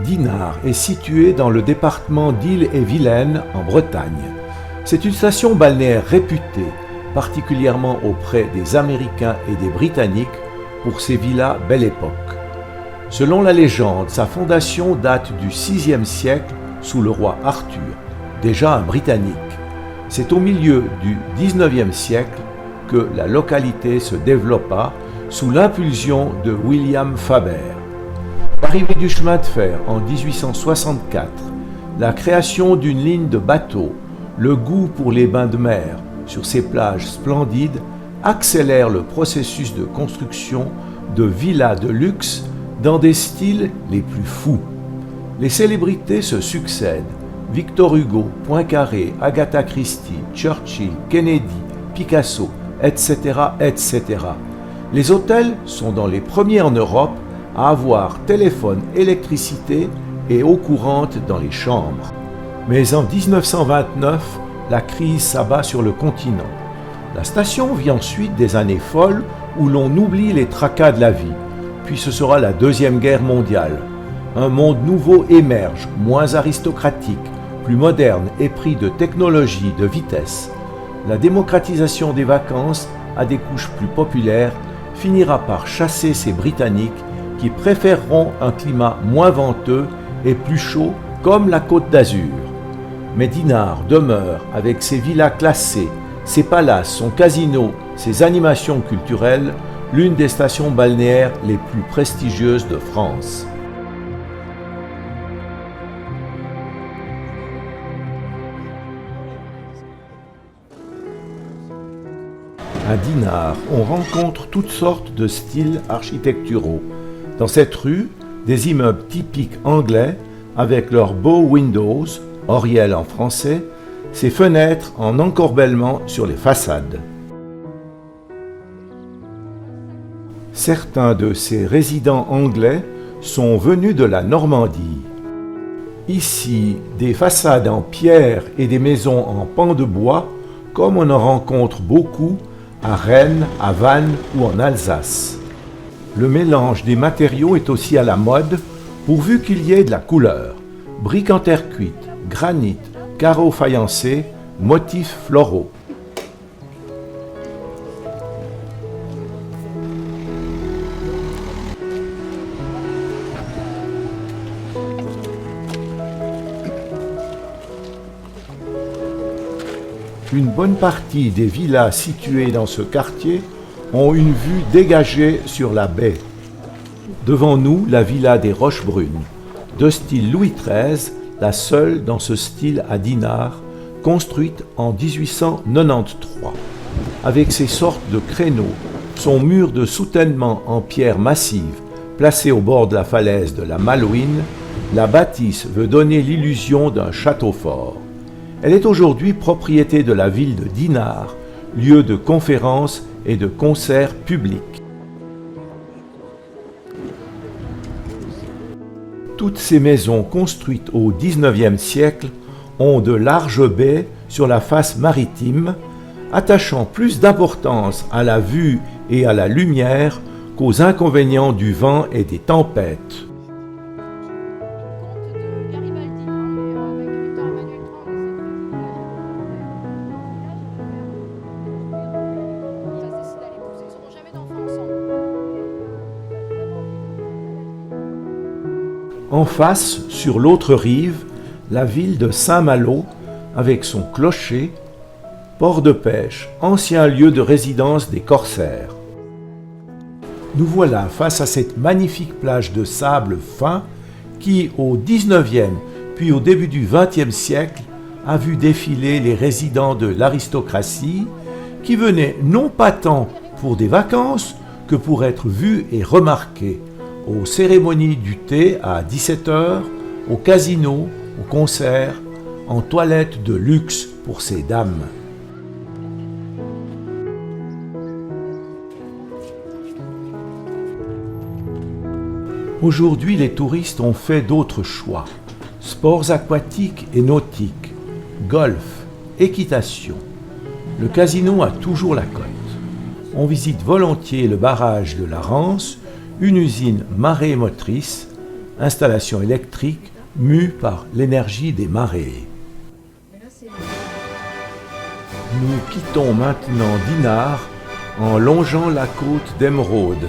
Dinard est situé dans le département d'Ille-et-Vilaine, en Bretagne. C'est une station balnéaire réputée, particulièrement auprès des Américains et des Britanniques, pour ses villas Belle Époque. Selon la légende, sa fondation date du VIe siècle sous le roi Arthur, déjà un Britannique. C'est au milieu du XIXe siècle que la localité se développa sous l'impulsion de William Faber. L'arrivée du chemin de fer en 1864, la création d'une ligne de bateaux, le goût pour les bains de mer sur ces plages splendides accélèrent le processus de construction de villas de luxe dans des styles les plus fous. Les célébrités se succèdent: Victor Hugo, Poincaré, Agatha Christie, Churchill, Kennedy, Picasso, etc., etc. Les hôtels sont dans les premiers en Europe à avoir téléphone, électricité et eau courante dans les chambres. Mais en 1929, la crise s'abat sur le continent. La station vit ensuite des années folles où l'on oublie les tracas de la vie. Puis ce sera la Deuxième Guerre mondiale. Un monde nouveau émerge, moins aristocratique, plus moderne, épris de technologie, de vitesse. La démocratisation des vacances à des couches plus populaires finira par chasser ces Britanniques qui préféreront un climat moins venteux et plus chaud comme la Côte d'Azur. Mais Dinard demeure avec ses villas classées, ses palaces, son casino, ses animations culturelles, l'une des stations balnéaires les plus prestigieuses de France. À Dinard, on rencontre toutes sortes de styles architecturaux. Dans cette rue, des immeubles typiques anglais avec leurs bow windows, oriels en français, ces fenêtres en encorbellement sur les façades. Certains de ces résidents anglais sont venus de la Normandie. Ici, des façades en pierre et des maisons en pans de bois, comme on en rencontre beaucoup à Rennes, à Vannes ou en Alsace. Le mélange des matériaux est aussi à la mode, pourvu qu'il y ait de la couleur. Briques en terre cuite, granit, carreaux faïencés, motifs floraux. Une bonne partie des villas situées dans ce quartier ont une vue dégagée sur la baie. Devant nous, la villa des Rochebrunes, de style Louis XIII, la seule dans ce style à Dinard, construite en 1893. Avec ses sortes de créneaux, son mur de soutènement en pierre massive, placé au bord de la falaise de la Malouine, la bâtisse veut donner l'illusion d'un château fort. Elle est aujourd'hui propriété de la ville de Dinard, lieu de conférences et de concerts publics. Toutes ces maisons construites au XIXe siècle ont de larges baies sur la face maritime, attachant plus d'importance à la vue et à la lumière qu'aux inconvénients du vent et des tempêtes. En face, sur l'autre rive, la ville de Saint-Malo, avec son clocher, port de pêche, ancien lieu de résidence des corsaires. Nous voilà face à cette magnifique plage de sable fin qui, au XIXe puis au début du XXe siècle, a vu défiler les résidents de l'aristocratie qui venaient non pas tant pour des vacances que pour être vus et remarqués, aux cérémonies du thé à 17h, au casino, au concert, en toilette de luxe pour ces dames. Aujourd'hui, les touristes ont fait d'autres choix. Sports aquatiques et nautiques, golf, équitation. Le casino a toujours la cote. On visite volontiers le barrage de la Rance, une usine marémotrice, installation électrique mue par l'énergie des marées. Nous quittons maintenant Dinard en longeant la côte d'Émeraude.